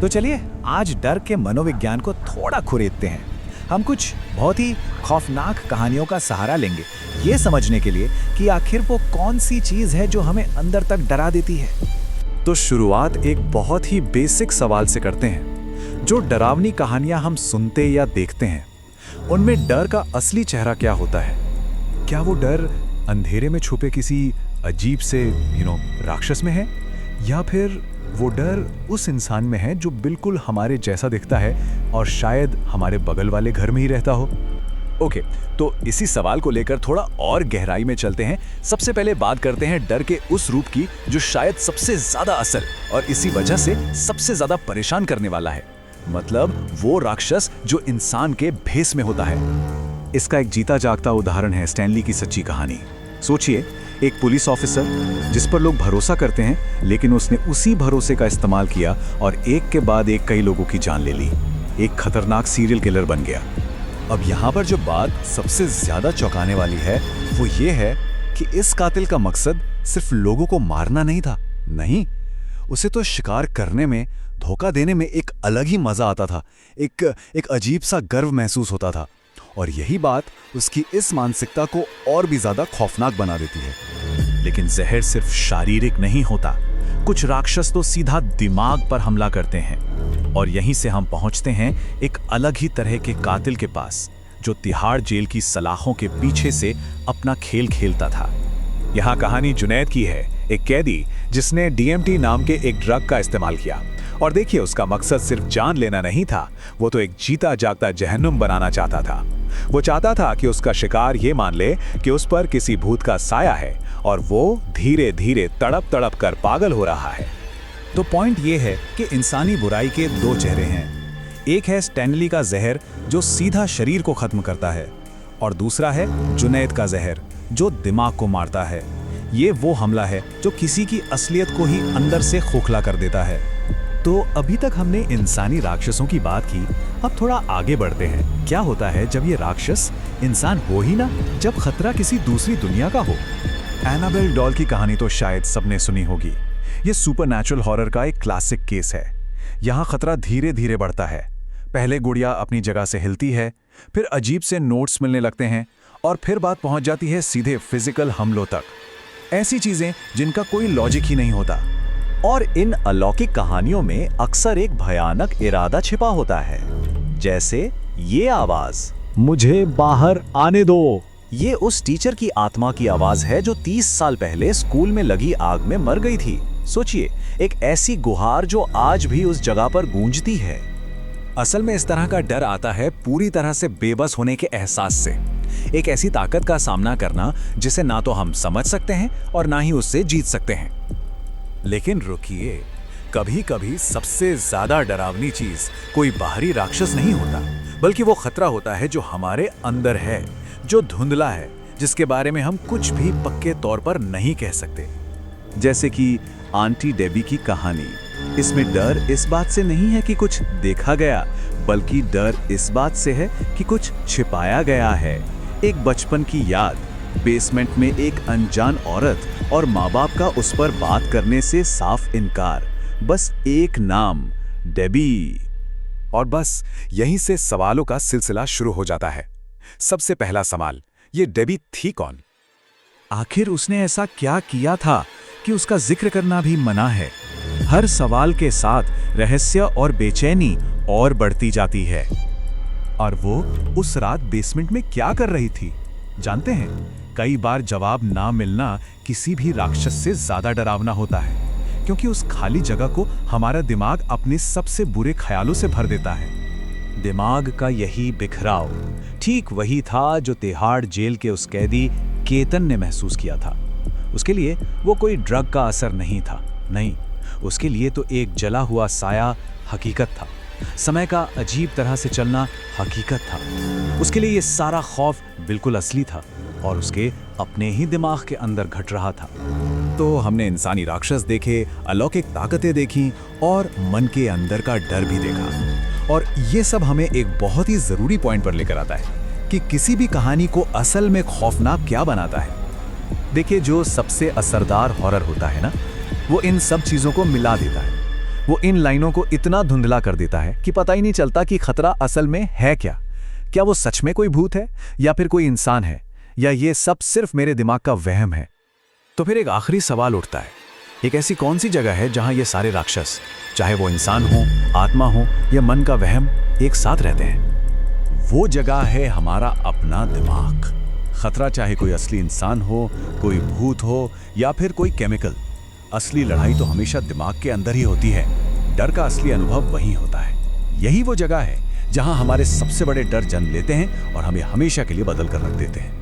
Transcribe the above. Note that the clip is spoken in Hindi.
तो चलिए आज डर के मनोविज्ञान को थोड़ा खुरेदते हैं। हम कुछ बहुत ही खौफनाक कहानियों का सहारा लेंगे ये समझने के लिए कि आखिर वो कौन सी चीज़ है जो हमें अंदर तक डरा देती है। तो शुरुआत एक बहुत ही बेसिक सवाल से करते हैं। जो डरावनी कहानियां हम सुनते या देखते हैं, उनमें डर का असली चेहरा क्या होता है? क्या वो डर अंधेरे में छुपे किसी अजीब से राक्षस में है, या फिर वो डर उस इंसान में है जो बिल्कुल हमारे जैसा दिखता है और शायद हमारे बगल वाले घर में ही रहता हो? ओके, तो इसी सवाल को लेकर थोड़ा और गहराई में चलते हैं। सबसे पहले बात करते हैं डर के उस रूप की जो शायद सबसे ज्यादा असर और इसी वजह से सबसे ज्यादा परेशान करने वाला है। मतलब वो राक्षस जो इंसान के भेष में होता है। इसका एक जीता जागता उदाहरण है स्टैनली की सच्ची कहानी। सोचिए, एक पुलिस ऑफिसर जिस पर लोग भरोसा करते हैं, लेकिन उसने उसी भरोसे का इस्तेमाल किया और एक के बाद एक कई लोगों की जान ले ली। एक खतरनाक सीरियल किलर बन गया। अब यहाँ पर जो बात सबसे ज्यादा चौंकाने वाली है वो ये है कि इस कातिल का मकसद सिर्फ लोगों को मारना नहीं था। नहीं, उसे तो शिकार करने में, धोखा देने में एक अलग ही मजा आता था। एक अजीब सा गर्व महसूस होता था। और यही बात उसकी इस मानसिकता को और भी ज्यादा खौफनाक बना देती है। लेकिन जहर सिर्फ शारीरिक नहीं होता। कुछ राक्षस तो सीधा दिमाग पर हमला करते हैं। और यहीं से हम पहुंचते हैं एक अलग ही तरह के कातिल के पास, जो तिहाड़ जेल की सलाखों के पीछे से अपना खेल खेलता था। यहाँ कहानी जुनैद की है, एक कैदी जिसने DMT नाम के एक ड्रग का इस्तेमाल किया। और देखिए, उसका मकसद सिर्फ जान लेना नहीं था, वो तो एक जीता जागता जहन्नुम बनाना चाहता था। वो चाहता था कि उसका शिकार ये मान ले कि उस पर किसी भूत का साया है और वो धीरे धीरे तड़प तड़प कर पागल हो रहा है। तो पॉइंट ये है कि इंसानी बुराई के दो चेहरे हैं। एक है स्टैनली का जहर जो सीधा शरीर को खत्म करता है, और दूसरा है जुनैद का जहर जो दिमाग को मारता है। ये वो हमला है जो किसी की असलियत को ही अंदर से खोखला कर देता है। तो अभी तक हमने इंसानी राक्षसों की बात की, अब थोड़ा आगे बढ़ते हैं। क्या होता है जब ये राक्षस इंसान हो ही ना, जब खतरा किसी दूसरी दुनिया का हो? एनाबेल डॉल की कहानी तो शायद सबने सुनी होगी। ये सुपरनैचुरल हॉरर का एक क्लासिक केस है। यहाँ खतरा धीरे धीरे बढ़ता है। पहले गुड़िया अपनी जगह से हिलती है, फिर अजीब से नोट्स मिलने लगते हैं, और फिर बात पहुंच जाती है सीधे फिजिकल हमलों तक। ऐसी चीजें जिनका कोई लॉजिक ही नहीं होता। और इन अलौकिक कहानियों में अक्सर एक भयानक इरादा छिपा होता है, जैसे ये आवाज, मुझे बाहर आने दो। ये उस टीचर की आत्मा की आवाज है जो 30 साल पहले स्कूल में लगी आग में मर गई थी। सोचिए, एक ऐसी गुहार जो आज भी उस जगह पर गूंजती है। असल में इस तरह का डर आता है पूरी तरह से बेबस होने के एहसास से। एक ऐसी ताकत का सामना करना जिसे ना तो हम समझ सकते हैं और ना ही उससे जीत सकते हैं। लेकिन रुकिए, कभी कभी सबसे ज्यादा डरावनी चीज कोई बाहरी राक्षस नहीं होता, बल्कि वो खतरा होता है जो हमारे अंदर है, जो धुंधला है, जिसके बारे में हम कुछ भी पक्के तौर पर नहीं कह सकते। जैसे कि आंटी डेबी की कहानी। इसमें डर इस बात से नहीं है कि कुछ देखा गया, बल्कि डर इस बात से है कि कुछ छिपाया गया है। एक बचपन की याद, बेसमेंट में एक अनजान औरत और माँ बाप का उस पर बात करने से साफ इनकार, बस एक नाम, डेबी। और बस यहीं से सवालों का सिलसिला शुरू हो जाता है। सबसे पहला सवाल, ये डेबी थी कौन? आखिर उसने ऐसा क्या किया था कि उसका जिक्र करना भी मना है? हर सवाल के साथ रहस्य और बेचैनी और बढ़ती जाती है। और वो उस रात बेसमेंट में क्या कर रही थी? जानते हैं, कई बार जवाब ना मिलना किसी भी राक्षस से ज्यादा डरावना होता है, क्योंकि उस खाली जगह को हमारा दिमाग अपने सबसे बुरे ख्यालों से भर देता है। दिमाग का यही बिखराव ठीक वही था जो तिहाड़ जेल के उस कैदी केतन ने महसूस किया था। उसके लिए वो कोई ड्रग का असर नहीं था, नहीं, उसके लिए तो एक जला हुआ साया हकीकत था। समय का अजीब तरह से चलना हकीकत था। उसके लिए ये सारा खौफ बिल्कुल असली था और उसके अपने ही दिमाग के अंदर घट रहा था। तो हमने इंसानी राक्षस देखे, अलौकिक ताकतें देखी और मन के अंदर का डर भी देखा। और ये सब हमें एक बहुत ही जरूरी पॉइंट पर लेकर आता है कि किसी भी कहानी को असल में खौफनाक क्या बनाता है। देखिए, जो सबसे असरदार हॉरर होता है ना, वो इन सब चीजों को मिला देता है। वो इन लाइनों को इतना धुंधला कर देता है कि पता ही नहीं चलता कि खतरा असल में है क्या। क्या वो सच में कोई भूत है या फिर कोई इंसान है, या ये सब सिर्फ मेरे दिमाग का वहम है? तो फिर एक आखिरी सवाल उठता है, एक ऐसी कौन सी जगह है जहां ये सारे राक्षस, चाहे वो इंसान हो, आत्मा हो या मन का वहम, एक साथ रहते हैं? वो जगह है हमारा अपना दिमाग। खतरा चाहे कोई असली इंसान हो, कोई भूत हो या फिर कोई केमिकल, असली लड़ाई तो हमेशा दिमाग के अंदर ही होती है। डर का असली अनुभव वहीं होता है। यही वो जगह है जहां हमारे सबसे बड़े डर जन्म लेते हैं और हमें हमेशा के लिए बदल कर रख देते हैं।